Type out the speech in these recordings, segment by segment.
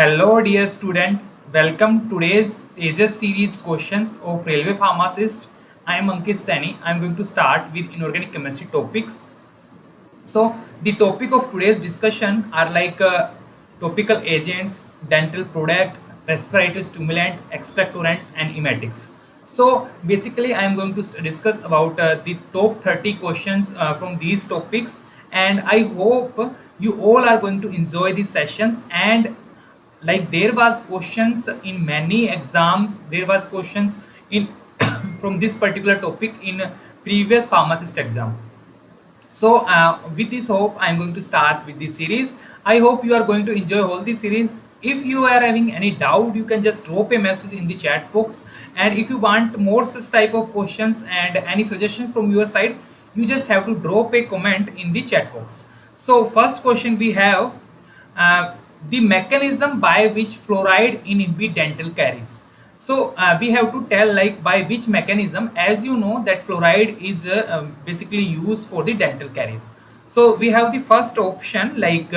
Hello dear student, welcome today's Tejas series questions of Railway Pharmacist. I am 𝘂𝙀𝘎𝘶. I am going to start with inorganic chemistry topics. So the topic of today's discussion are like topical agents, dental products, respiratory stimulant, expectorants and emetics. So basically I am going to discuss about the top 30 questions from these topics, and I hope you all are going to enjoy these sessions. And like there was questions in many exams, there was questions in from this particular topic in previous pharmacist exam. So with this hope, I am going to start with this series. I hope you are going to enjoy all the series. If you are having any doubt, you can just drop a message in the chat box. And if you want more such type of questions and any suggestions from your side, you just have to drop a comment in the chat box. So first question we have, the mechanism by which fluoride inhibit dental caries. So we have to tell like by which mechanism. As you know that fluoride is basically used for the dental caries. So we have the first option like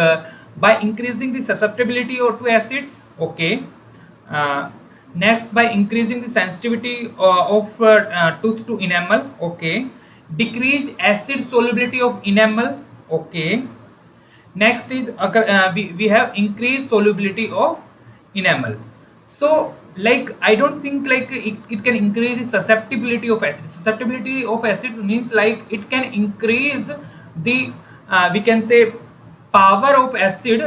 by increasing the susceptibility to acids. Okay. Next, by increasing the sensitivity of tooth to enamel. Okay. Decrease acid solubility of enamel. Okay. Next is we have increased solubility of enamel. So like I don't think like it can increase the susceptibility of acid. Susceptibility of acid means like it can increase the we can say power of acid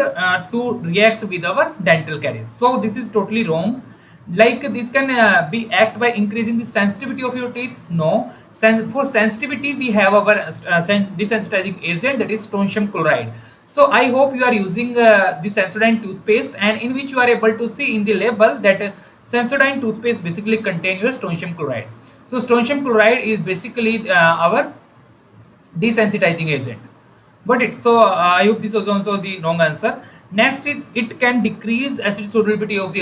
to react with our dental caries. So this is totally wrong. Like this can be act by increasing the sensitivity of your teeth. No, for sensitivity we have our desensitizing agent, that is strontium chloride. So I hope you are using the Sensodyne toothpaste, and in which you are able to see in the label that Sensodyne toothpaste basically contain your strontium chloride. So strontium chloride is basically our desensitizing agent. Got it? So I hope this was also the wrong answer. Next is it can decrease acid solubility of the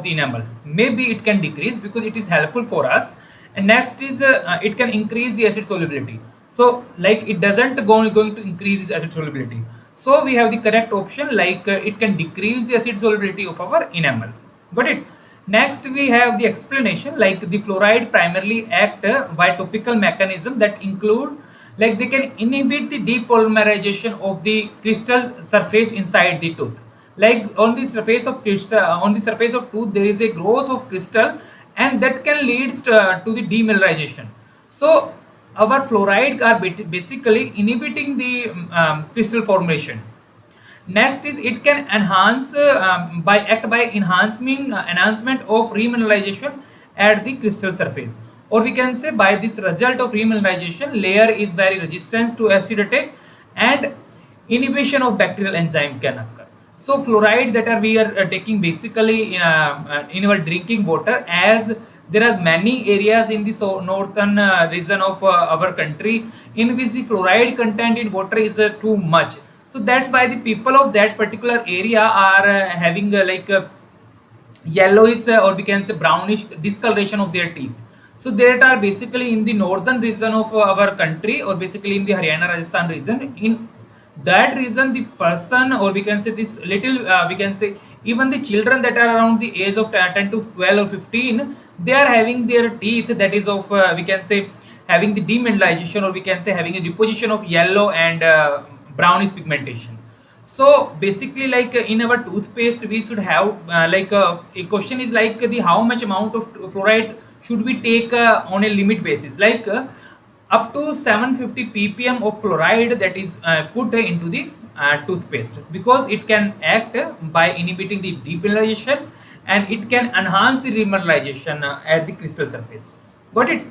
enamel. Maybe it can decrease because it is helpful for us. And next is it can increase the acid solubility. So like it doesn't going to increase its acid solubility. So we have the correct option like it can decrease the acid solubility of our enamel. Got it? Next we have the explanation like the fluoride primarily act by topical mechanism that include like they can inhibit the depolymerization of the crystal surface inside the tooth. Like on the surface of crystal, on the surface of tooth there is a growth of crystal, and that can lead to the demineralization. So our fluoride are basically inhibiting the crystal formation. Next is it can enhance by enhancement of remineralization at the crystal surface, or we can say by this result of remineralization layer is very resistant to acid attack, and inhibition of bacterial enzyme can occur. So fluoride that we are taking basically in our drinking water, as there are many areas in the northern region of our country in which the fluoride content in water is too much. So that's why the people of that particular area are having yellowish or we can say brownish discoloration of their teeth. So that are basically in the northern region of our country, or basically in the Haryana Rajasthan region. In that region the person, or we can say this little we can say even the children that are around the age of 10 to 12 or 15, they are having their teeth that is of we can say having the demineralization, or we can say having a deposition of yellow and brownish pigmentation. So basically like in our toothpaste we should have a question is like the how much amount of fluoride should we take on a limit basis, like up to 750 ppm of fluoride that is put into the toothpaste, because it can act by inhibiting the demineralization, and it can enhance the remineralization at the crystal surface. Got it?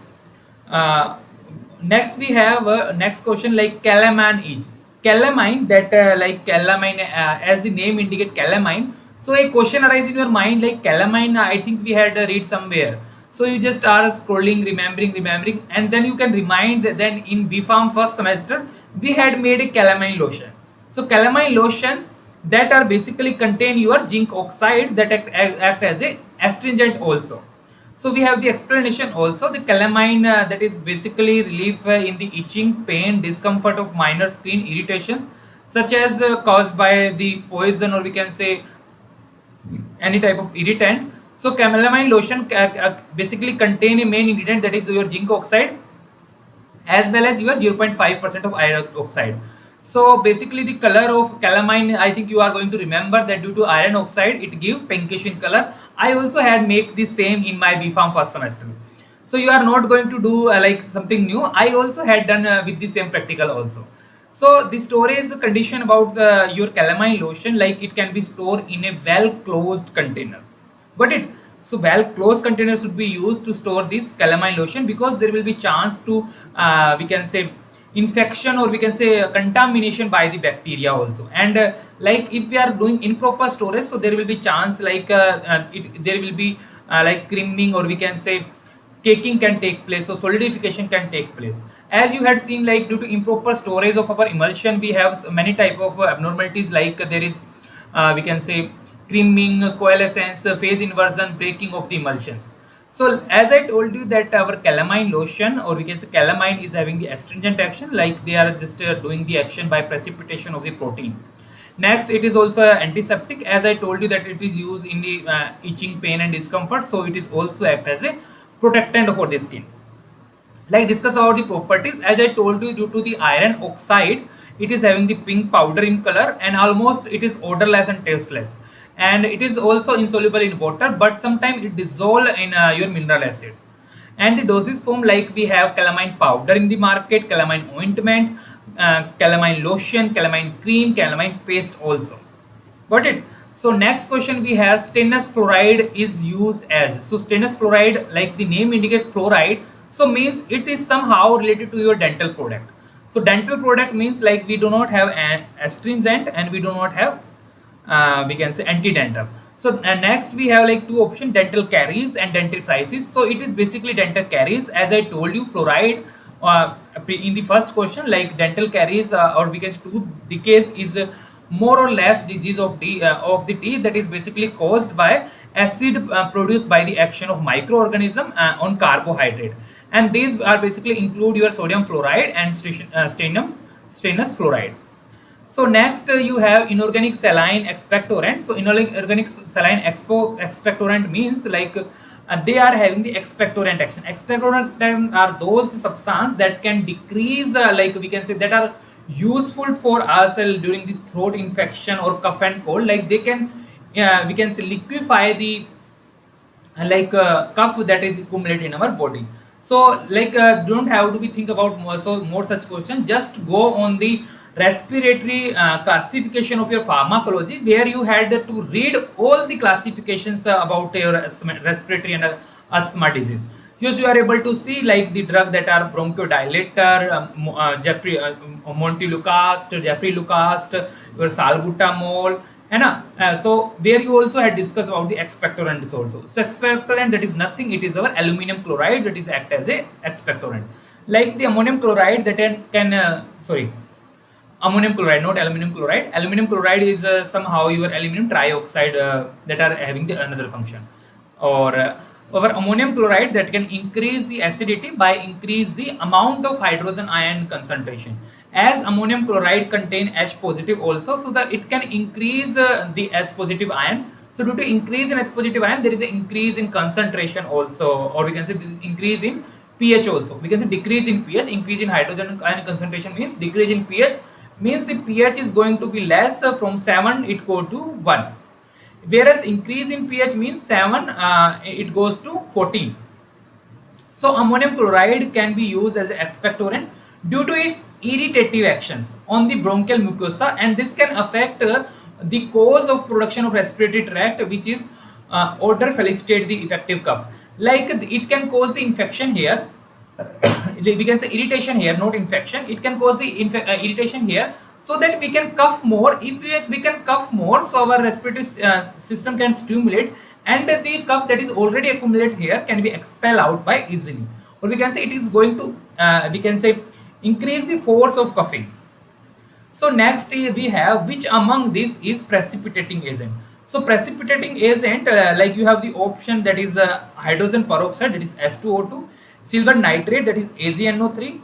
Next we have next question like calamine is. Calamine, that like calamine as the name indicate calamine. So a question arises in your mind like calamine, I think we had read somewhere. So you just are scrolling, remembering, and then you can remind that then in B.Pharm first semester we had made a calamine lotion. So calamine lotion that are basically contain your zinc oxide that act as a astringent also. So we have the explanation also. The calamine that is basically relief in the itching, pain, discomfort of minor skin irritations such as caused by the poison, or we can say any type of irritant. So calamine lotion basically contain a main ingredient, that is your zinc oxide as well as your 0.5% of iron oxide. So basically the color of calamine, I think you are going to remember that due to iron oxide it gives pinkish in color. I also had make the same in my B.Pharm first semester. So you are not going to do like something new. I also had done with the same practical also. So the storage condition about your calamine lotion, like it can be stored in a well closed container. Got it? So well closed containers should be used to store this calamine lotion, because there will be chance to we can say infection, or we can say contamination by the bacteria also. And like if we are doing improper storage, so there will be chance like there will be like creaming, or we can say caking can take place, so solidification can take place. As you had seen, like due to improper storage of our emulsion, we have many type of abnormalities, like there is we can say creaming, coalescence, phase inversion, breaking of the emulsions. So as I told you that our calamine lotion, or we can say calamine, is having the astringent action, like they are just doing the action by precipitation of the protein. Next, it is also antiseptic, as I told you that it is used in the itching, pain and discomfort, so it is also act as a protectant for the skin. Like discuss about the properties, as I told you, due to the iron oxide, it is having the pink powder in color, and almost it is odorless and tasteless, and it is also insoluble in water, but sometimes it dissolve in your mineral acid. And the dosage form, like we have calamine powder in the market, calamine ointment, calamine lotion, calamine cream, calamine paste also. Got it? So next question we have, stannous fluoride is used as. So stannous fluoride, like the name indicates fluoride, so means it is somehow related to your dental product. So dental product means like we do not have an astringent, and we do not have we can say anti-dental. So next we have like two options, dental caries and dentifrices. So it is basically dental caries, as I told you, fluoride in the first question, like dental caries or we can say tooth decays is more or less disease of the teeth that is basically caused by acid produced by the action of microorganism on carbohydrate, and these are basically include your sodium fluoride and stannous fluoride. So next you have inorganic saline expectorant. So inorganic saline expectorant means like they are having the expectorant action. Expectorant are those substances that can decrease like we can say that are useful for us during this throat infection or cough and cold. Like they can we can say liquefy the like cough that is accumulated in our body. So like don't have to be think about more such questions. Just go on the respiratory classification of your pharmacology, where you had to read all the classifications about your respiratory and asthma disease. Here you are able to see like the drug that are bronchodilator, montelukast, 𝘿𝙬𝙎, your salbutamol, and so there you also had discussed about the expectorants also. So expectorant, that is nothing, it is our aluminum chloride that is act as a expectorant. Like the ammonium chloride that can ammonium chloride, not aluminum chloride. Aluminum chloride is somehow your aluminum trioxide that are having the another function. Or our ammonium chloride that can increase the acidity by increase the amount of hydrogen ion concentration. As ammonium chloride contain H positive also, so that it can increase the H positive ion. So due to increase in H positive ion, there is an increase in concentration also, or we can say increase in pH also. We can say decrease in pH, increase in hydrogen ion concentration means decrease in pH, means the pH is going to be less from 7 it go to 1, whereas increase in pH means 7 it goes to 14. So ammonium chloride can be used as an expectorant due to its irritative actions on the bronchial mucosa, and this can affect the cause of production of respiratory tract, which is odor felicitate the effective cough. Like it can cause the infection here, we can say irritation here, not infection. It can cause the irritation here, so that we can cough more. If we can cough more, so our respiratory system can stimulate, and the cough that is already accumulated here can be expelled out by easily. Or we can say it is going to we can say increase the force of coughing. So next we have, which among this is precipitating agent? So precipitating agent, like you have the option that is hydrogen peroxide, that is H2O2, silver nitrate, that is AgNO3,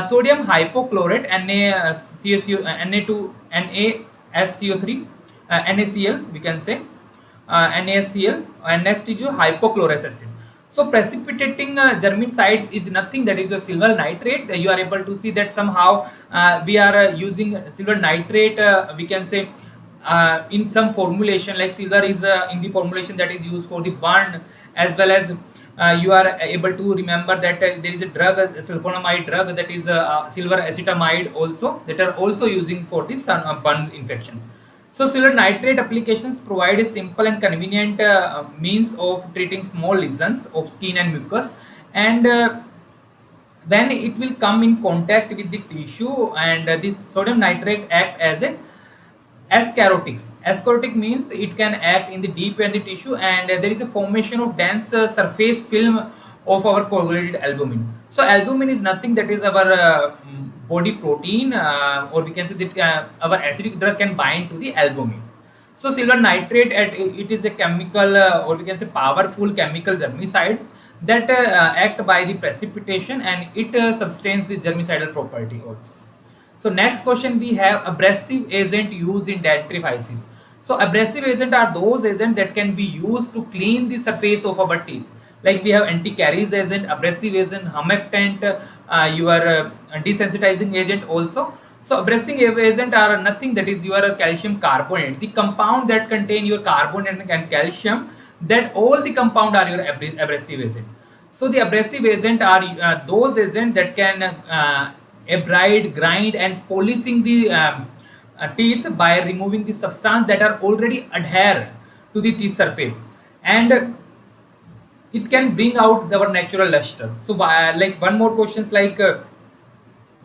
sodium hypochlorite, Na2SCO3, NaCl we can say, NaCl, and next is your hypochlorous acid. So precipitating germicides is nothing, that is your silver nitrate. You are able to see that somehow we are using silver nitrate, we can say in some formulation, like silver is in the formulation that is used for the burn, as well as you are able to remember that there is a drug, a sulfonamide drug, that is silver acetamide also, that are also using for the burn infection. So silver nitrate applications provide a simple and convenient means of treating small lesions of skin and mucus, and when it will come in contact with the tissue, and the sodium nitrate act as a Ascarotics. Ascarotic means it can act in the deep and the tissue, and there is a formation of dense surface film of our coagulated albumin. So albumin is nothing, that is our body protein, or we can say that our acidic drug can bind to the albumin. So silver nitrate, it is a chemical, or we can say powerful chemical germicides that act by the precipitation, and it sustains the germicidal property also. So next question we have, abrasive agent used in dentifrices. So abrasive agent are those agents that can be used to clean the surface of our teeth. Like we have anti-caries agent, abrasive agent, humectant, your desensitizing agent also. So abrasive agent are nothing, that is your calcium carbonate, the compound that contain your carbonate and calcium, that all the compound are your abrasive agent. So the abrasive agent are those agents that can abrade, grind and polishing the teeth by removing the substance that are already adhere to the teeth surface, and it can bring out our natural luster. So like one more questions, like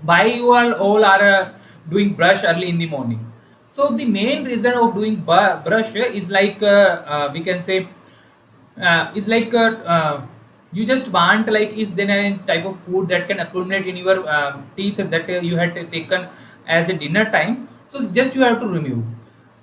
why you all are doing brush early in the morning? So the main reason of doing brush is like we can say is like you just want, like, is there any type of food that can accumulate in your teeth that you had taken as a dinner time, so just you have to remove.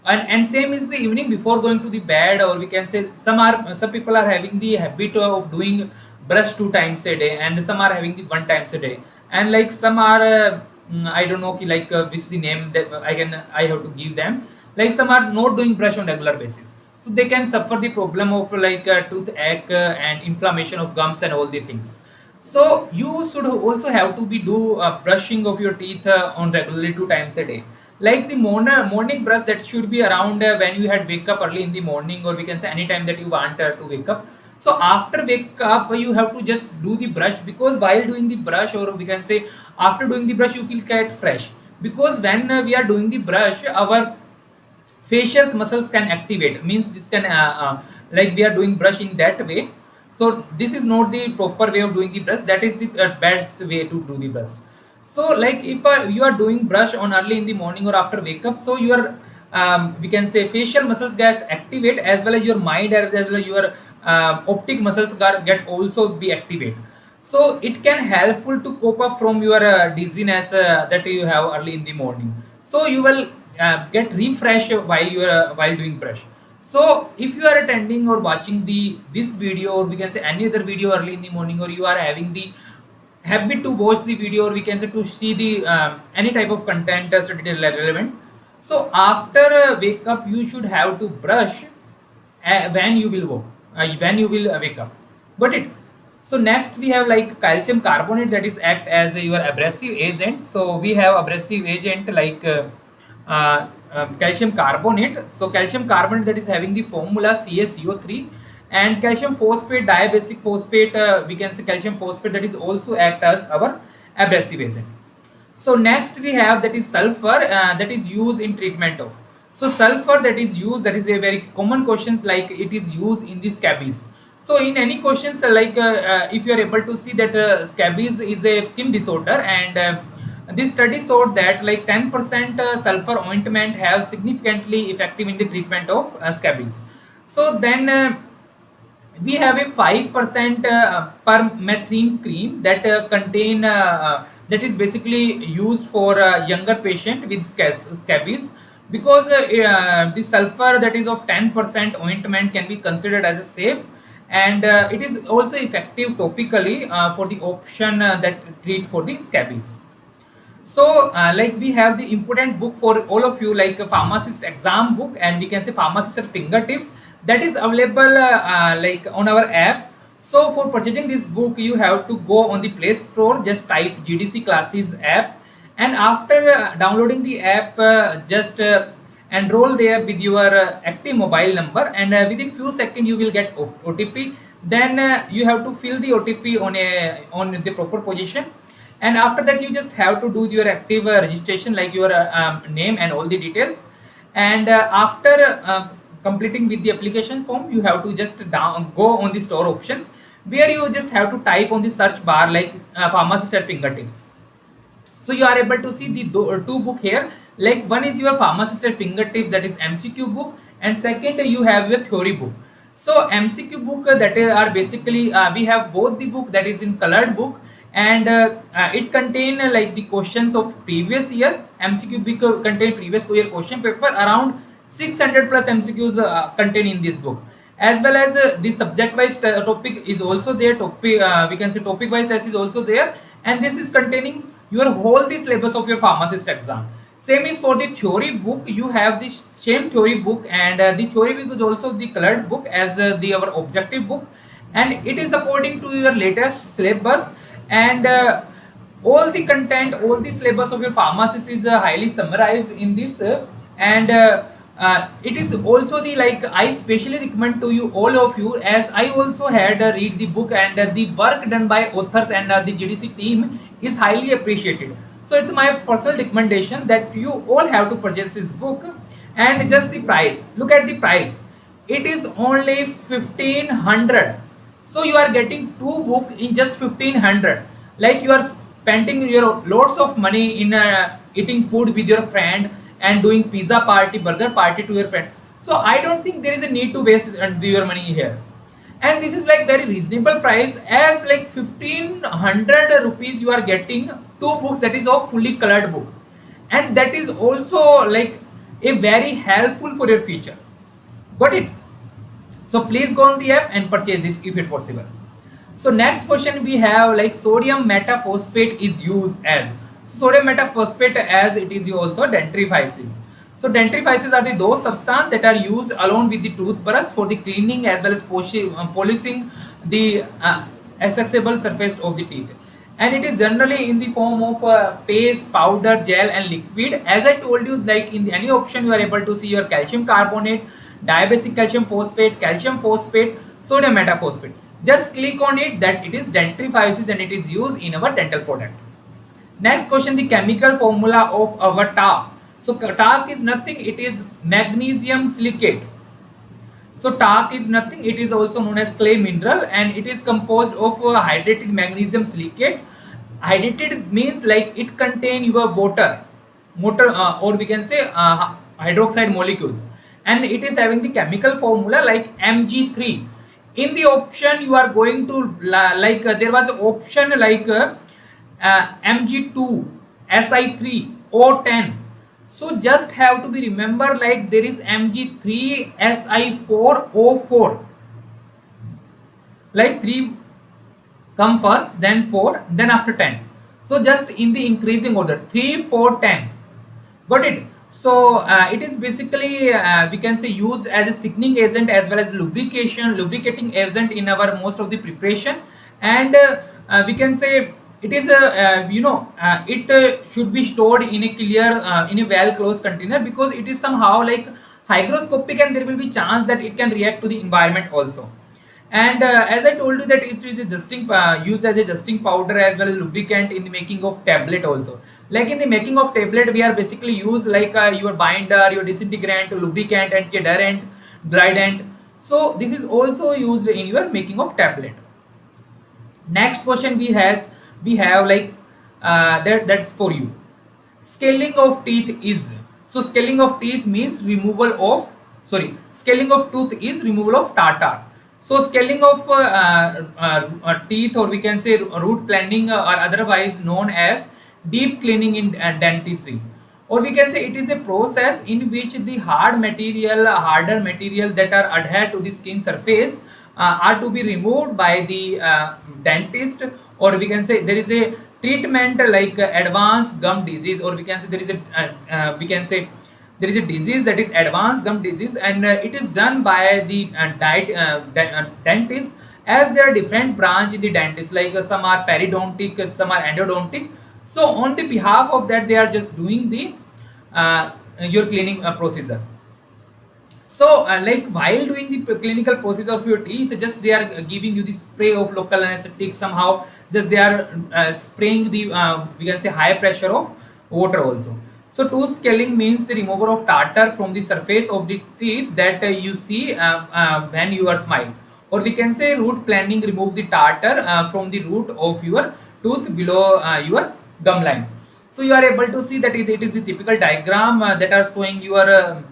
And same is the evening before going to the bed, or we can say some people are having the habit of doing brush 2 times a day, and some are having the 1 times a day, and like some are I don't know like which the name that I have to give them, like some are not doing brush on regular basis, so they can suffer the problem of like toothache and inflammation of gums and all the things. So you should also have to be do brushing of your teeth on regularly 2 times a day. Like the morning brush, that should be around when you had wake up early in the morning, or we can say anytime that you want to wake up. So after wake up, you have to just do the brush, because while doing the brush, or we can say after doing the brush, you feel quite fresh, because when we are doing the brush, our facial muscles can activate, means this can like we are doing brush in that way. So this is not the proper way of doing the brush, that is the best way to do the brush. So like if you are doing brush on early in the morning or after wake up, so your we can say facial muscles get activate, as well as your mind, as well as your optic muscles get also be activate. So it can helpful to cope up from your dizziness that you have early in the morning. So you will get refreshed while you are while doing brush. So if you are attending or watching this video, or we can say any other video early in the morning, or you are having the habit to watch the video, or we can say to see the any type of content relevant, so after wake up you should have to brush when you will wake up. Got it? So next we have like calcium carbonate, that is act as your abrasive agent. So we have abrasive agent like calcium carbonate. So calcium carbonate, that is having the formula CaCO3, and calcium phosphate, diabasic phosphate, we can say calcium phosphate, that is also act as our abrasive agent. So next we have that is sulfur, that is used in treatment of. So sulfur that is used, that is a very common questions, like it is used in the scabies. So in any questions like if you are able to see that scabies is a skin disorder, and this study showed that like 10% sulfur ointment have significantly effective in the treatment of scabies. So then we have a 5% permethrin cream that contain that is basically used for younger patient with scabies, because the sulfur that is of 10% ointment can be considered as a safe, and it is also effective topically for the option that treat for the scabies. So like we have the important book for all of you, like a pharmacist exam book, and we can say pharmacist at fingertips, that is available like on our app. So for purchasing this book, you have to go on the Play Store, just type GDC classes app, and after downloading the app, just enroll there with your active mobile number, and within few seconds you will get OTP. Then you have to fill the OTP on the proper position, and after that you just have to do your active registration, like your name and all the details. And after completing with the application form, you have to just go on the store options, where you just have to type on the search bar like pharmacist at fingertips. So you are able to see the two book here, like one is your pharmacist at fingertips, that is MCQ book, and second you have your theory book. So MCQ book that are basically we have both the book that is in colored book, and it contain like the questions of previous year. MCQ book contain previous year question paper, around 600 plus MCQs contain in this book, as well as the subject wise topic is also there. Topic we can say topic wise test is also there, and this is containing your whole the syllabus of your pharmacist exam. Same is for the theory book. You have this same theory book, and the theory book is also the colored book as the our objective book, and it is according to your latest syllabus. And all the content, all the syllabus of your pharmacist is highly summarized in this, and it is also the, like, I specially recommend to you, all of you, as I also had read the book, and the work done by authors and the GDC team is highly appreciated. So it's my personal recommendation that you all have to purchase this book. And just the price, look at the price, it is only 1500. So you are getting two book in just 1500. Like you are spending your lots of money in eating food with your friend and doing pizza party, burger party to your friend. So I don't think there is a need to waste your money here. And this is like very reasonable price, as like 1500 rupees you are getting two books, that is of fully colored book, and that is also like a very helpful for your future. Got it? So please go on the app and purchase it if it possible. So next question we have, like, sodium metaphosphate is used as. Sodium metaphosphate, as it is also dentifrices. So dentifrices are those substances that are used along with the toothbrush for the cleaning as well as polishing the accessible surface of the teeth. And it is generally in the form of paste, powder, gel and liquid. As I told you, like in any option you are able to see your calcium carbonate, diabasic calcium phosphate, sodium metaphosphate. Just click on it that it is dentifrices and it is used in our dental product. Next question, the chemical formula of our talc. So talc is nothing, it is magnesium silicate. So talc is nothing, it is also known as clay mineral, and it is composed of hydrated magnesium silicate. Hydrated means like it contain your water, or we can say hydroxide molecules, and it is having the chemical formula like Mg3. In the option you are going to there was an option like Mg2, Si3, O10. So just have to be remember, like there is Mg3, Si4, O4. Like 3 come first, then 4, then after 10. So just in the increasing order, 3, 4, 10. Got it? So it is basically we can say used as a thickening agent as well as lubricating agent in our most of the preparation. And we can say it is it should be stored in a clear in a well closed container, because it is somehow like hygroscopic and there will be chance that it can react to the environment also. And as I told you that it is used as a adjusting powder as well as lubricant in the making of tablet also. Like in the making of tablet, we are basically use like your binder, your disintegrant, lubricant, anti-adherent, glidant. So this is also used in your making of tablet. Next question we have like that's for you. Scaling of teeth is. So scaling of teeth means scaling of tooth is removal of tartar. So scaling of teeth, or we can say root planing, or otherwise known as deep cleaning in dentistry, or we can say it is a process in which the harder material that are adhered to the skin surface are to be removed by the dentist, or we can say there is a treatment like advanced gum disease, or we can say there is a we can say there is a disease that is advanced gum disease, and it is done by the dentist, as there are different branch in the dentist, like some are periodontic, some are endodontic. So on the behalf of that, they are just doing the your cleaning procedure. So like while doing the clinical process of your teeth, just they are giving you the spray of local anesthetic, somehow just they are spraying the we can say high pressure of water also. So tooth scaling means the removal of tartar from the surface of the teeth that you see when you are smiling, or we can say root planing, remove the tartar from the root of your tooth below your gum line. So you are able to see that it is the typical diagram that are showing your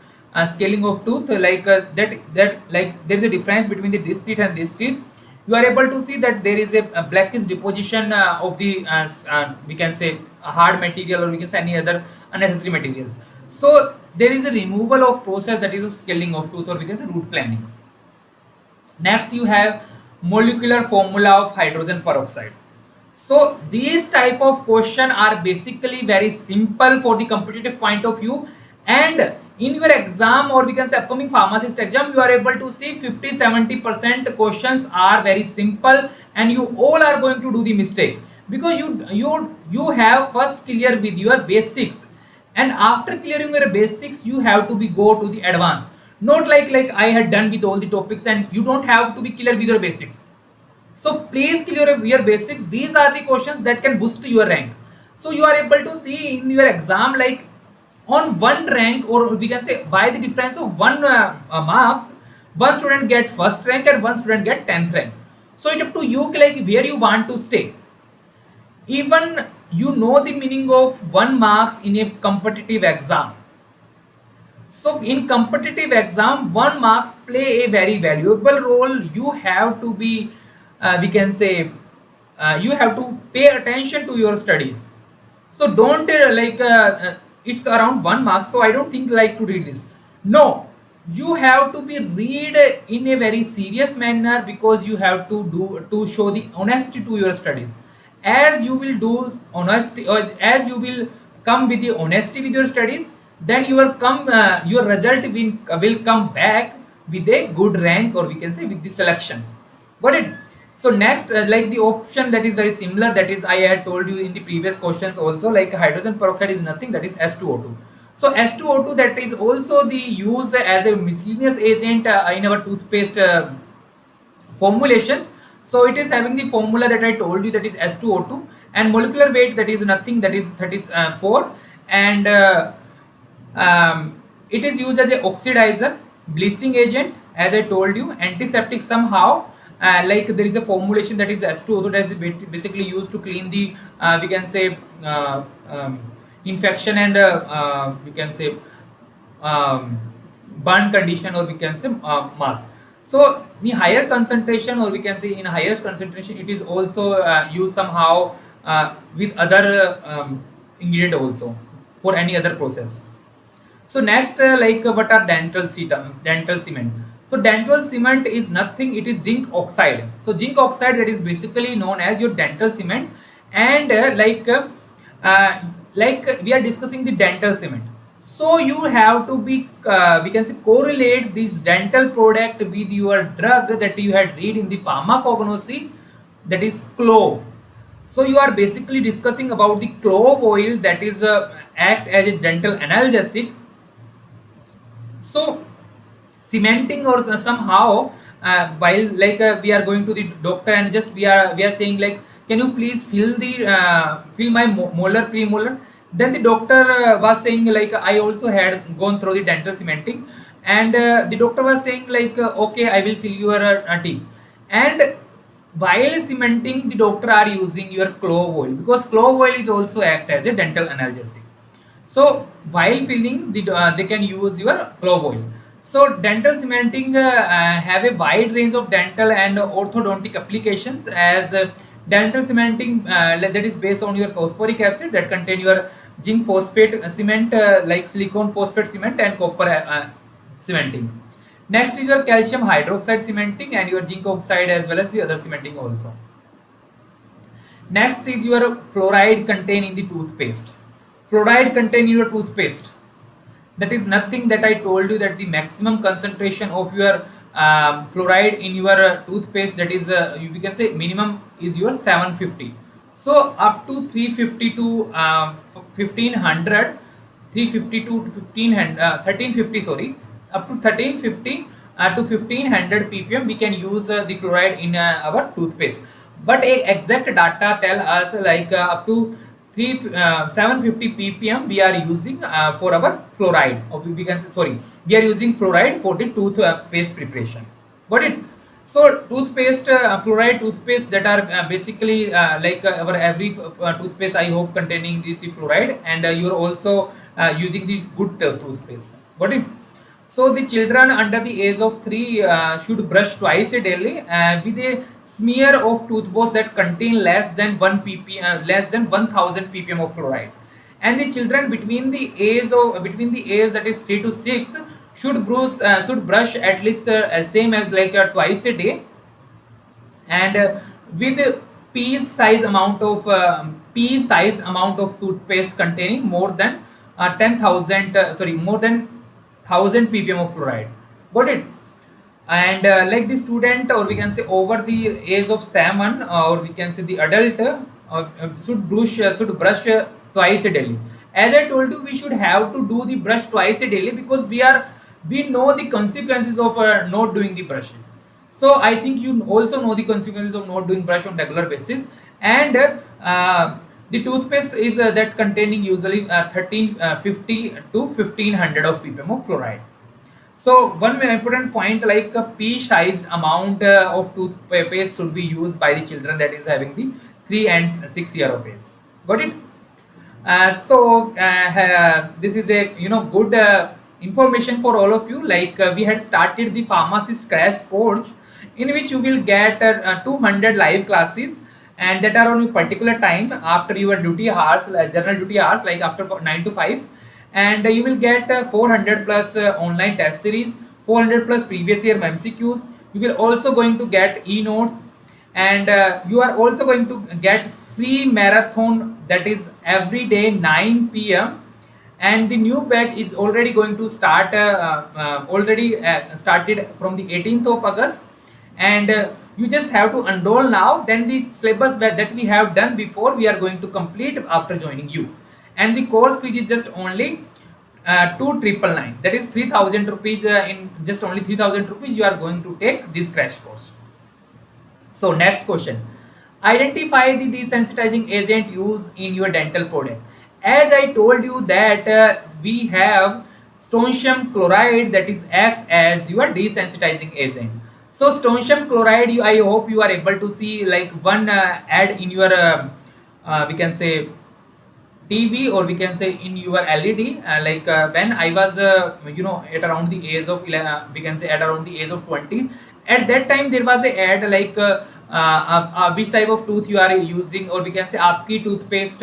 scaling of tooth, like that like there is a difference between this teeth and this teeth. You are able to see that there is a blackish deposition of the we can say a hard material, or we can say any other unnecessary materials. So there is a removal of process, that is of scaling of tooth, or we can say root planing. Next you have molecular formula of hydrogen peroxide. So these type of question are basically very simple for the competitive point of view, and in your exam, or we can say upcoming pharmacist exam, you are able to see 50-70% questions are very simple, and you all are going to do the mistake, because you have first clear with your basics, and after clearing your basics you have to be go to the advanced, not like I had done with all the topics, and you don't have to be clear with your basics. So please clear your basics. These are the questions that can boost your rank. So you are able to see in your exam, like on one rank, or we can say by the difference of one marks, one student get first rank and one student get 10th rank. So it's up to you, like where you want to stay. Even you know the meaning of 1 marks in a competitive exam. So in competitive exam, 1 marks play a very valuable role. You have to be we can say you have to pay attention to your studies. So don't it's around 1 mark, so I don't think like to read this. No, you have to be read in a very serious manner, because you have to do to show the honesty to your studies. As you will do honesty, or as you will come with the honesty with your studies, then your result will come back with a good rank, or we can say with the selections. Got it? So next, like the option that is very similar, that is I had told you in the previous questions also, like hydrogen peroxide is nothing, that is S2O2. So S2O2, that is also the used as a miscellaneous agent in our toothpaste formulation. So it is having the formula that I told you, that is S2O2, and molecular weight, that is nothing, that is 34, and it is used as a oxidizer, bleaching agent, as I told you, antiseptic somehow. Like there is a formulation that is S2O2, that is basically used to clean the we can say infection and we can say burn condition, or we can say mass. So in higher concentration, or we can say in higher concentration, it is also used somehow with other ingredient also for any other process. So next, like what are dental cement? So dental cement is nothing, it is zinc oxide. So zinc oxide, that is basically known as your dental cement, and like we are discussing the dental cement. So you have to be we can say correlate this dental product with your drug that you had read in the pharmacognosy, that is clove. So you are basically discussing about the clove oil, that is act as a dental analgesic. So cementing, or somehow while like we are going to the doctor, and just we are saying like, can you please fill my molar premolar. Then the doctor was saying like, I also had gone through the dental cementing, and the doctor was saying like, okay, I will fill your teeth. And while cementing, the doctor are using your clove oil, because clove oil is also act as a dental analgesic. So while filling they can use your clove oil. So dental cementing have a wide range of dental and orthodontic applications, as dental cementing that is based on your phosphoric acid, that contain your zinc phosphate cement, like silicon phosphate cement and copper cementing. Next is your calcium hydroxide cementing and your zinc oxide, as well as the other cementing also. Next is your fluoride contained in the toothpaste. Fluoride contained in your toothpaste. That is nothing that I told you, that the maximum concentration of your fluoride in your toothpaste, that is you can say minimum is your 750. So up to 350 to 1500, 350 to 1500, 1350, sorry, up to 1350 to 1500 ppm we can use the fluoride in our toothpaste. But a exact data tell us like up to 750 ppm we are using for our fluoride, or we can say, sorry, we are using fluoride for the toothpaste preparation. Got it? So toothpaste, fluoride toothpaste, that are basically like our every toothpaste, I hope, containing the fluoride, and you are also using the good toothpaste. Got it? So the children under the age of 3 should brush twice a daily with a smear of toothwash that contain less than 1 ppm, less than 1000 ppm of fluoride. And the children between the age that is 3 to 6 should brush at least same as like twice a day, and with pea sized amount of toothpaste containing more than 10,000 more than 1000 ppm of fluoride. Got it? And like the student, or we can say over the age of 7, or we can say the adult, should brush twice a daily. As I told you, we should have to do the brush twice a daily, because we know the consequences of not doing the brushes. So I think you also know the consequences of not doing brush on regular basis. And the toothpaste is that containing usually 1350 to 1500 of ppm of fluoride. So one important point, like a pea-sized amount of toothpaste should be used by the children that is having the 3 and 6 year of age. Got it? This is a good information for all of you. Like we had started the pharmacist crash course, in which you will get 200 live classes, and that are on a particular time after your duty hours, general duty hours, like after 9 to 5. And you will get 400 plus online test series, 400 plus previous year MCQs. You will also going to get e-notes, and you are also going to get free marathon, that is every day 9 p.m. And the new batch is already going to start, started from the 18th of August. And you just have to enroll now. Then the syllabus that we have done before, we are going to complete after joining you. And the course fees is just only 2,999, that is 3,000 rupees. In just only 3,000 rupees you are going to take this crash course. So next question: identify the desensitizing agent used in your dental product. As I told you that we have strontium chloride that is act as your desensitizing agent. So strontium chloride, I hope you are able to see like one ad in your we can say TV, or we can say in your LED. Like when I was at around the age of we can say at around the age of 20, at that time there was a ad like which type of tooth you are using, or we can say आपकी toothpaste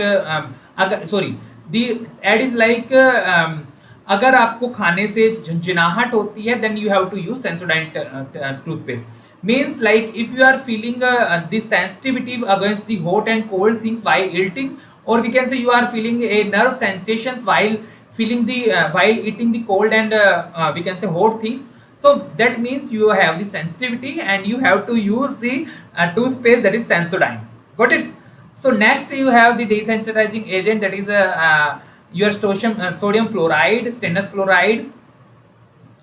sorry, the ad is like अगर आपको खाने से झंझनाहट होती है, then you have to use Sensodyne toothpaste. Means like if you are feeling this sensitivity against the hot and cold things while eating, or we can say you are feeling a nerve sensations while feeling the while eating the cold and we can say hot things. So that means you have the sensitivity and you have to use the toothpaste that is Sensodyne. Got it? So next you have the desensitizing agent, that is your sodium fluoride, stannous fluoride,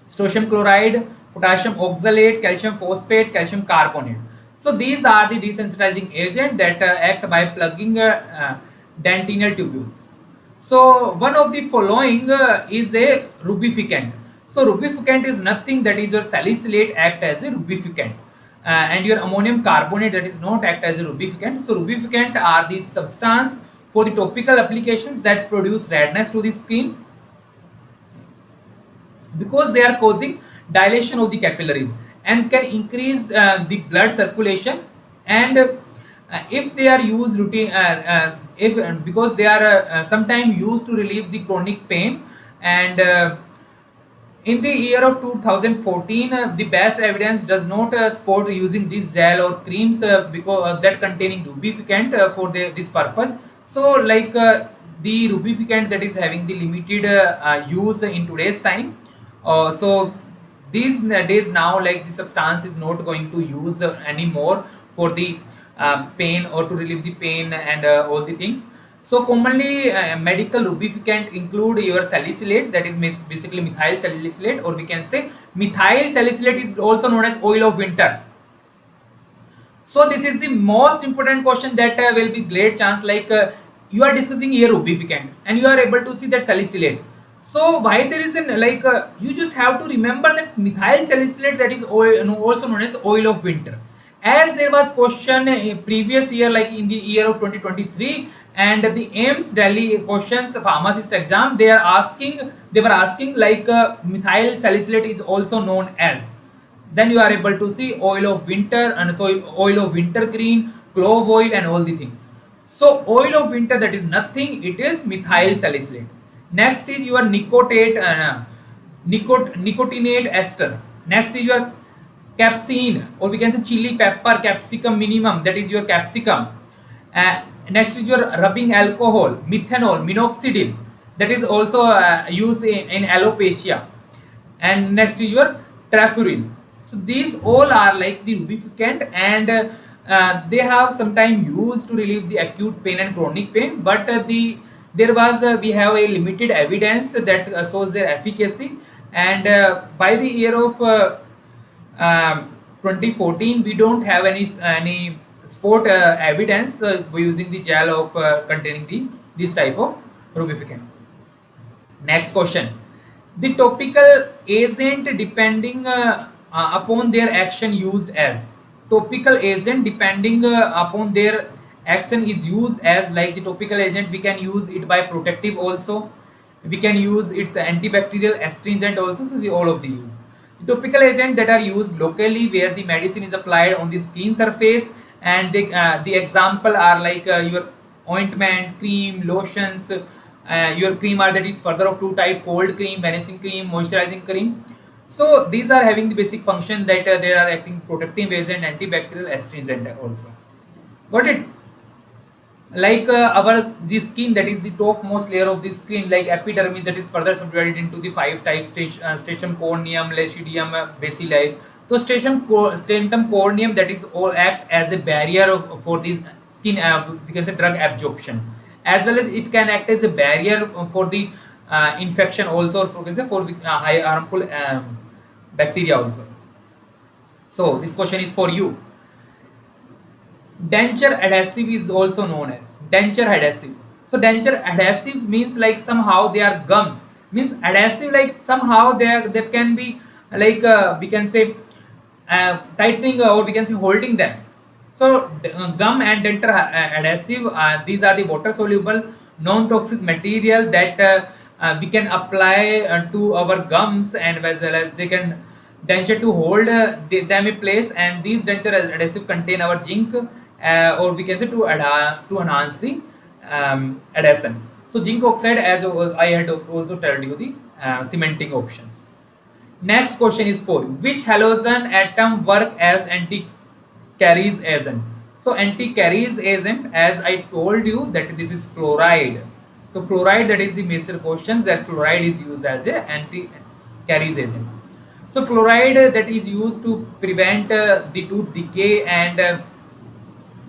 sodium chloride, potassium oxalate, calcium phosphate, calcium carbonate. So these are the desensitizing agent that act by plugging dentinal tubules. So one of the following is a rubificant. So rubificant is nothing, that is your salicylate act as a rubificant, and your ammonium carbonate that is not act as a rubificant. So rubificant are the substance for the topical applications that produce redness to the skin, because they are causing dilation of the capillaries and can increase the blood circulation. And if they are used routine, because they are sometimes used to relieve the chronic pain, and In the year of 2014, the best evidence does not support using this gel or creams because that containing lubricant for this purpose. So, like the lubricant that is having the limited use in today's time. So these days now, like the substance is not going to use anymore for the pain or to relieve the pain and all the things. So commonly medical lubricant include your salicylate, that is basically methyl salicylate, or we can say methyl salicylate is also known as oil of winter. So this is the most important question that will be great chance, like you are discussing here lubricant and you are able to see that salicylate. So why there is an like you just have to remember that methyl salicylate, that is oil, also known as oil of winter. As there was question previous year, like in the year of 2023, and the AIMS Delhi questions pharmacist exam, they were asking like methyl salicylate is also known as. Then you are able to see oil of winter, and so oil of winter green, clove oil, and all the things. So oil of winter, that is nothing, it is methyl salicylate. Next is your nicotinate ester. Next is your capsaicin, or we can say chili pepper, capsicum minimum, that is your capsicum. Next is your rubbing alcohol, methanol, minoxidil, that is also used in alopecia. And next is your trafuril. So these all are like the lubricant, and they have sometimes used to relieve the acute pain and chronic pain, but we have a limited evidence that shows their efficacy. And by the year of 2014, we don't have any sport evidence using the gel of containing this type of lubricant. Next question: the topical agent depending upon their action used as. Topical agent depending upon their action is used as, like the topical agent we can use it by protective also, we can use its antibacterial, astringent also. So all of the use the topical agent that are used locally where the medicine is applied on the skin surface, and the example are like your ointment, cream, lotions. Your cream are that is further of two type: cold cream, vanishing cream, moisturizing cream. So these are having the basic function that they are acting protective agent, antibacterial, astringent also. Got it? Like the skin, that is the topmost layer of the skin, like epidermis, that is further subdivided into the 5 types: stratum corneum, lucidium, bacilli. So stratum corneum, that is all act as a barrier for the skin, we can say drug absorption, as well as it can act as a barrier for the infection also, for high harmful bacteria also. So this question is for you. Denture adhesive is also known as denture adhesive. So denture adhesive means like somehow they are gums, means adhesive, like somehow that can be like we can say tightening, or we can say holding them. So gum and denture adhesive, these are the water soluble non-toxic material that we can apply to our gums, and as well as they can denture to hold them in place. And these denture adhesive contain our zinc, or we can say to enhance the adhesion. So zinc oxide, as I had also told you, the cementing options. Next question is for you: which halogen atom work as anti-Carey's agent? So anti-Carey's agent, as I told you, that this is fluoride. So fluoride, that is the major question, that fluoride is used as a anti-Carey's agent. So fluoride that is used to prevent the tooth decay, and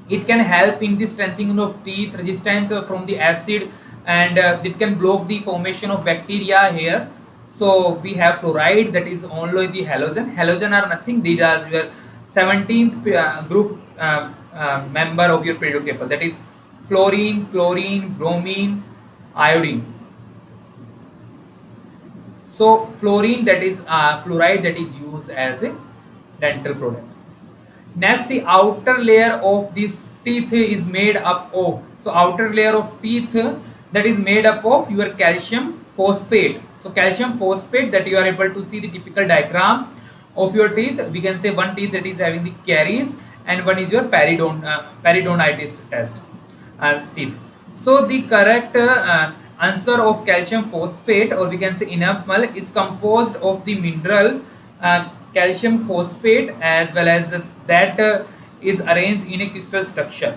it can help in the strengthening of teeth, resistance from the acid, and it can block the formation of bacteria here. So we have fluoride, that is only the halogen. Halogen are nothing, these are your 17th group member of your periodic table, that is fluorine, chlorine, bromine, iodine. So fluorine, that is fluoride, that is used as a dental product. Next, the outer layer of this teeth is made up of. So outer layer of teeth, that is made up of your calcium phosphate. So calcium phosphate, that you are able to see the typical diagram of your teeth. We can say one teeth that is having the caries, and one is your periodontitis test teeth. So the correct answer of calcium phosphate, or we can say enamel, is composed of the mineral calcium phosphate as well as that is arranged in a crystal structure.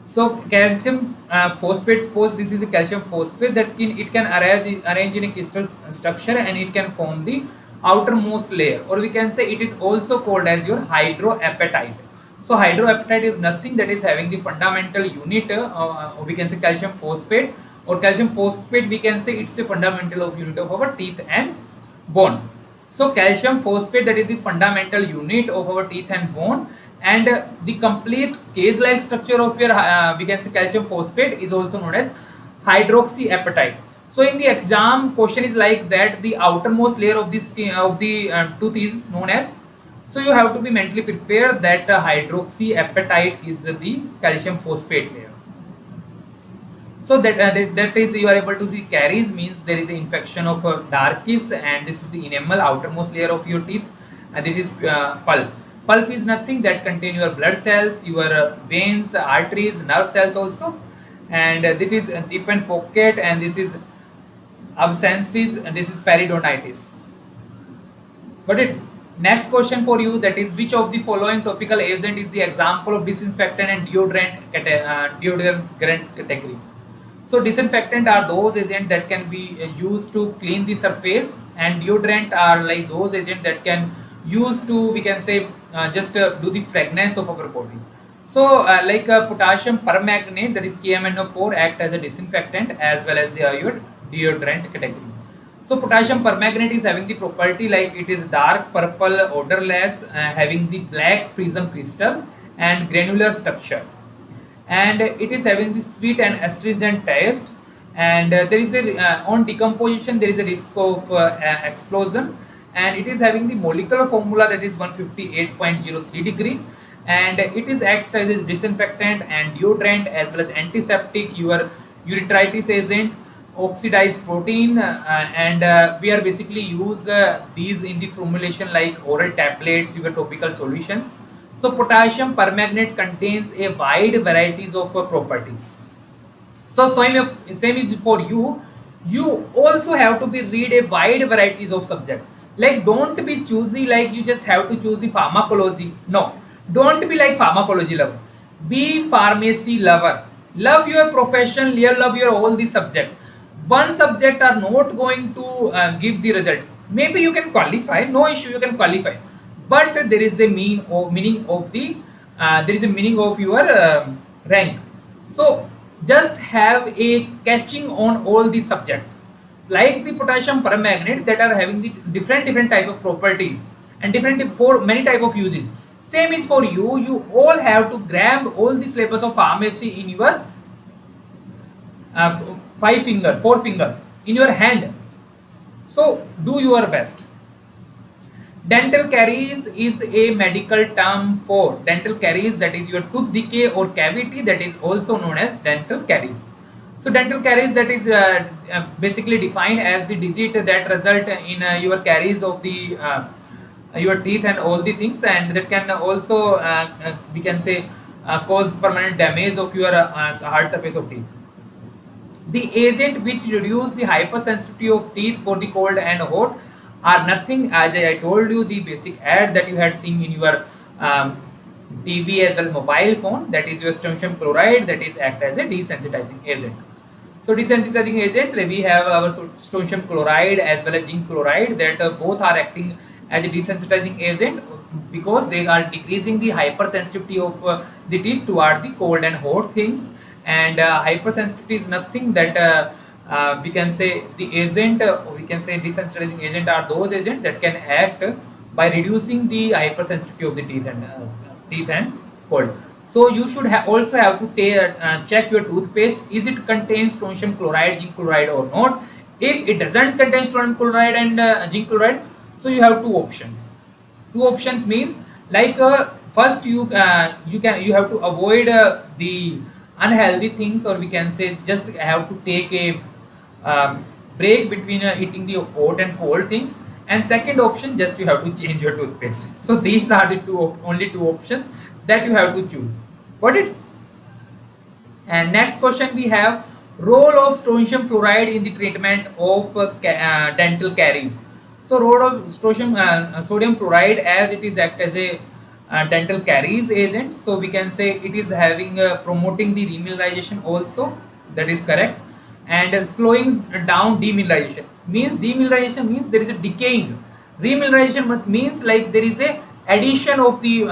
So calcium phosphate, suppose this is a calcium phosphate that it can arrange in a crystal structure and it can form the outermost layer, or we can say it is also called as your hydroapatite. So hydroapatite is nothing that is having the fundamental unit, we can say calcium phosphate, or calcium phosphate we can say it's a fundamental of unit of our teeth and bone. So calcium phosphate, that is the fundamental unit of our teeth and bone, and the complete case-like structure of your we can say calcium phosphate is also known as hydroxyapatite. So in the exam, question is like that the outermost layer of the skin of the tooth is known as. So you have to be mentally prepared that hydroxyapatite is the calcium phosphate layer. So that is, you are able to see caries means there is an infection of 𝙈𝙀𝘎𝑆, and this is the enamel, outermost layer of your teeth, and it is pulp. Pulp is nothing that contain your blood cells, your veins, arteries, nerve cells also, and this is deepened pocket, and this is abscences, and this is periodontitis. Got it? Next question for you, that is, which of the following topical agent is the example of disinfectant and deodorant category? So disinfectant are those agents that can be used to clean the surface, and deodorant are like those agents that can use to, we can say, just do the fragrance of our body. So like potassium permanganate, that is KMnO4, act as a disinfectant as well as the deodorant category. So potassium permanganate is having the property like it is dark purple, odorless, having the black prism crystal and granular structure, and it is having the sweet and astringent taste, and there is a on decomposition there is a risk of explosion, and it is having the molecular formula that is 158.03 degree, and it is acts as a disinfectant and deodorant as well as antiseptic, your urethritis agent, oxidized protein, and we are basically use these in the formulation like oral tablets, your topical solutions. So potassium permanganate contains a wide varieties of properties. So same is for you. You also have to be read a wide varieties of subject. Like don't be choosy like you just have to choose the pharmacology. No, don't be like pharmacology lover. Be pharmacy lover. Love your profession. Love your all the subject. One subject are not going to give the result. Maybe you can qualify. No issue, you can qualify. But there is a meaning of the there is a meaning of your rank. So just have a catching on all the subject, like the potassium permanganate that are having the different type of properties and different for many type of uses. Same is for you. You all have to grab all the syllabus of pharmacy in your 4 fingers in your hand. So do your best. Dental caries is a medical term for dental caries, that is your tooth decay or cavity, that is also known as dental caries. So dental caries, that is basically defined as the disease that result in your caries of the your teeth and all the things, and that can also we can say cause permanent damage of your hard surface of teeth. The agent which reduce the hypersensitivity of teeth for the cold and hot are nothing, as I told you, the basic ad that you had seen in your TV as well as mobile phone, that is your strontium chloride, that is act as a desensitizing agent. So desensitizing agent, we have our strontium chloride as well as zinc chloride, that both are acting as a desensitizing agent because they are decreasing the hypersensitivity of the teeth toward the cold and hot things. And hypersensitivity is nothing that we can say the agent, we can say desensitizing agent are those agents that can act by reducing the hypersensitivity of the teeth and cold. So you should also have to check your toothpaste, is it contains strontium chloride, zinc chloride or not. If it doesn't contain strontium chloride and zinc chloride, so you have two options. Two options means like first you have to avoid the unhealthy things, or we can say just have to take a break between eating the hot and cold things, and second option, just you have to change your toothpaste. So these are the only two options that you have to choose. Got it? And next question we have, Role of strontium fluoride in the treatment of dental caries. So role of sodium fluoride, as it is act as a dental caries agent. So we can say it is having promoting the remineralization also. That is correct. And slowing down demineralization. Demineralization means there is a decaying. Remineralization means like there is a addition of the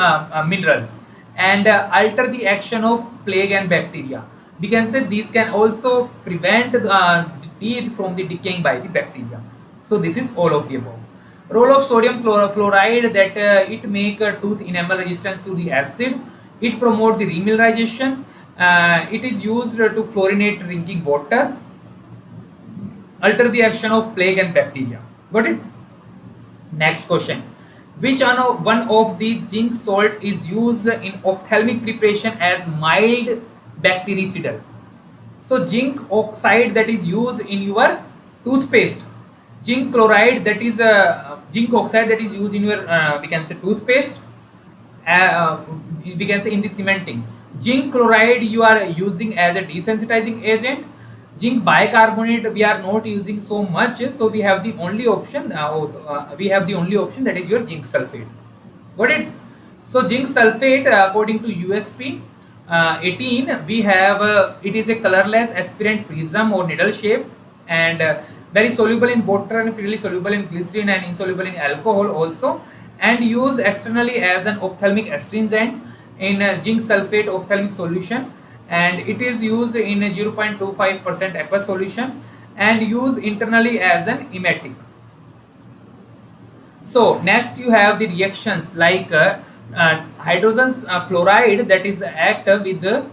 minerals, and alter the action of plague and bacteria. We can say these can also prevent teeth from the decaying by the bacteria. So this is all of the above. Role of sodium fluoride, that it make tooth enamel resistance to the acid. It promote the remineralization. It is used to fluorinate drinking water, alter the action of plague and bacteria. Got it? Next question. Which one of the zinc salt is used in ophthalmic preparation as mild bactericidal? So zinc oxide that is used in your toothpaste, zinc chloride that is zinc oxide that is used in your we can say toothpaste, we can say in the cementing. Zinc chloride you are using as a desensitizing agent. Zinc bicarbonate we are not using so much, so we have the only option that is your zinc sulfate. Got it? So zinc sulfate, according to USP 18, we have it is a colorless aspirant prism or needle shape, and very soluble in water and freely soluble in glycerin and insoluble in alcohol also, and used externally as an ophthalmic astringent in zinc sulfate ophthalmic solution, and it is used in a 0.25% aqueous solution, and used internally as an emetic. So next you have the reactions like hydrogen fluoride that is act with the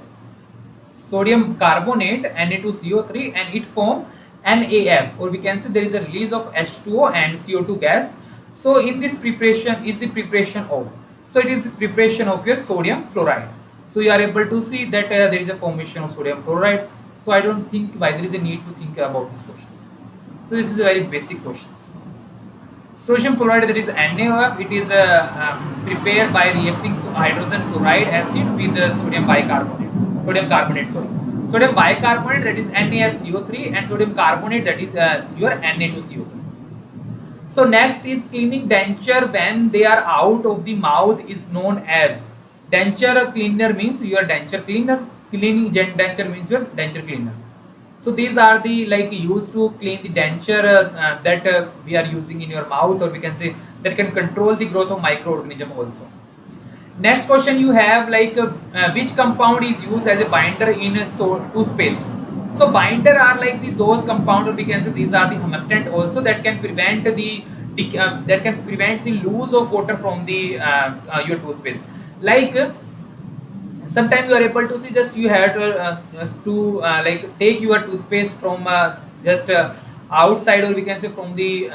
sodium carbonate Na2CO3, and it form NaF, or we can say there is a release of H2O and CO2 gas. So in this preparation is the preparation of, so it is the preparation of your sodium fluoride. So you are able to see that there is a formation of sodium fluoride. So I don't think why there is a need to think about these questions. So this is a very basic questions. Sodium fluoride, that is NaOF, it is prepared by reacting hydrogen fluoride acid with sodium carbonate, sodium bicarbonate, that is NaSCO3, and sodium carbonate, that is your Na2CO3. So next is cleaning denture when they are out of the mouth is known as denture cleaner, means your denture cleaner. Cleaning denture means your denture cleaner. So these are the like used to clean the denture that we are using in your mouth, or we can say that can control the growth of microorganism also. Next question you have like which compound is used as a binder in a toothpaste? So binder are like those compound, or we can say these are the humectant also, that can prevent the loss of water from the your toothpaste. Like sometimes you are able to see, just you have to like take your toothpaste from just outside, or we can say from the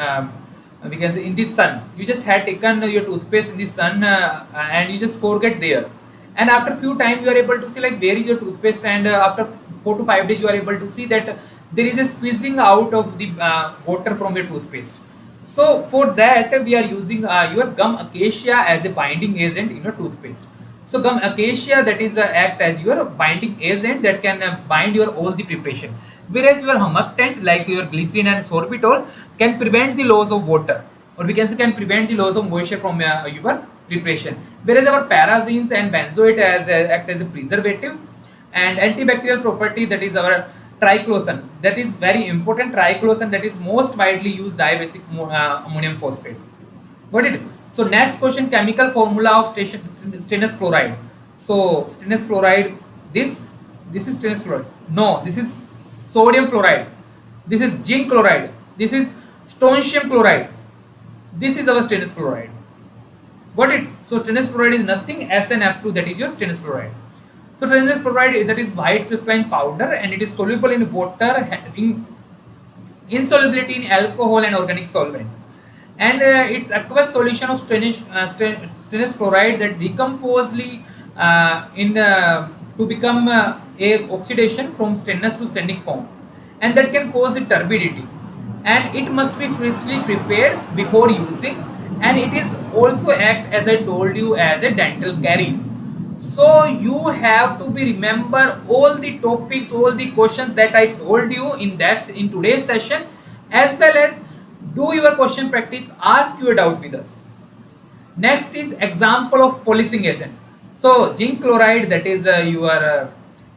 we can say in the sun. You just had taken your toothpaste in the sun and you just forget there, and after few time you are able to see like where is your toothpaste, and after 4 to 5 days you are able to see that there is a squeezing out of the water from your toothpaste. So for that we are using your gum acacia as a binding agent in your toothpaste. So gum acacia, that is act as your binding agent that can bind your all the preparation, whereas your humectant like your glycerin and sorbitol can prevent the loss of water, or we can say can prevent the loss of moisture from your preparation, whereas our parazenes and benzoate act as a preservative. And antibacterial property, that is our triclosan, that is very important. Triclosan, that is most widely used dibasic ammonium phosphate. Got it? So next question, chemical formula of stannous fluoride. So stannous fluoride, this is stannous fluoride. No, this is sodium fluoride. This is zinc chloride. This is strontium chloride. This is our stannous fluoride. Got it? So stannous fluoride is nothing, SnF2, that is your stannous fluoride. So stannous fluoride, that is white crystalline powder, and it is soluble in water, having insolubility in alcohol and organic solvent. And it's aqueous solution of stannous fluoride that decomposely to become a oxidation from stannous to stannic form, and that can cause turbidity, and it must be freshly prepared before using, and it is also act, as I told you, as a dental caries. So you have to be remember all the topics, all the questions that I told you in today's session, as well as do your question practice, ask your doubt with us. Next is example of policing agent. So zinc chloride, that is your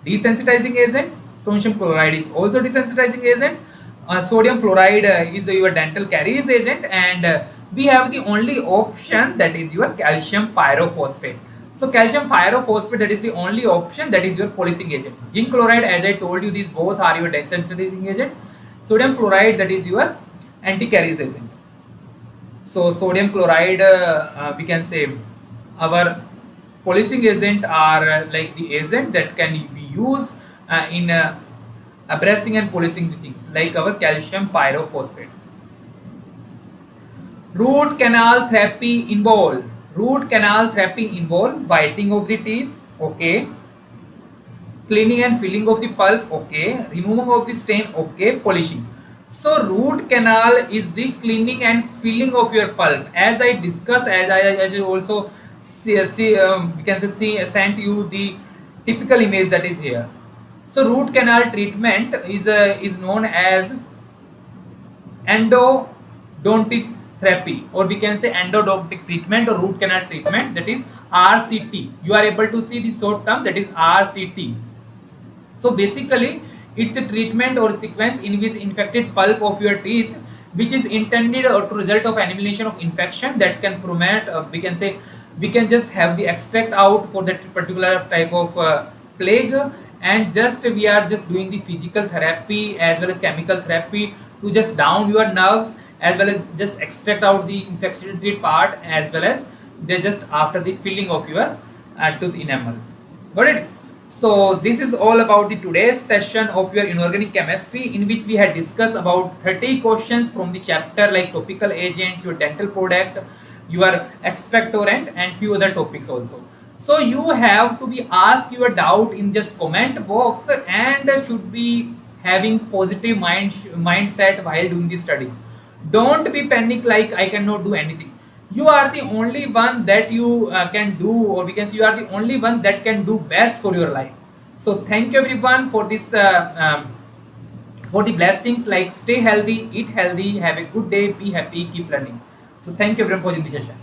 desensitizing agent. Strontium chloride is also desensitizing agent. Sodium fluoride is your dental caries agent, and we have the only option, that is your calcium pyrophosphate. So calcium pyrophosphate, that is the only option, that is your policing agent. Zinc chloride, as I told you, these both are your desensitizing agent. Sodium fluoride, that is your anti-caries agent. So sodium chloride, we can say our policing agent are like the agent that can be used in abrasing and policing the things, like our calcium pyrophosphate. Root canal therapy involve whitening of the teeth, okay, cleaning and filling of the pulp, okay, removing of the stain, okay, polishing. So root canal is the cleaning and filling of your pulp, as I discussed, as I also we can say sent you the typical image that is here. So root canal treatment is known as endodontic therapy, or we can say endodontic treatment or root canal treatment, that is RCT. You are able to see the short term, that is RCT. So basically it's a treatment or sequence in which infected pulp of your teeth, which is intended to result of elimination of infection that can promote, we can say, we can just have the extract out for that particular type of plague, and just we are just doing the physical therapy as well as chemical therapy to just down your nerves, as well as just extract out the infected part, as well as they just after the filling of your tooth enamel. Got it? So this is all about the today's session of your inorganic chemistry, in which we had discussed about 30 questions from the chapter, like topical agents, your dental product, your expectorant, and few other topics also. So you have to be ask your doubt in just comment box, and should be having positive mindset while doing the studies. Don't be panic like I cannot do anything. You are the only one that you can do, or we can say you are the only one that can do best for your life. So thank you everyone for this for the blessings, like stay healthy, eat healthy, have a good day, be happy, keep learning. So thank you everyone for joining the session.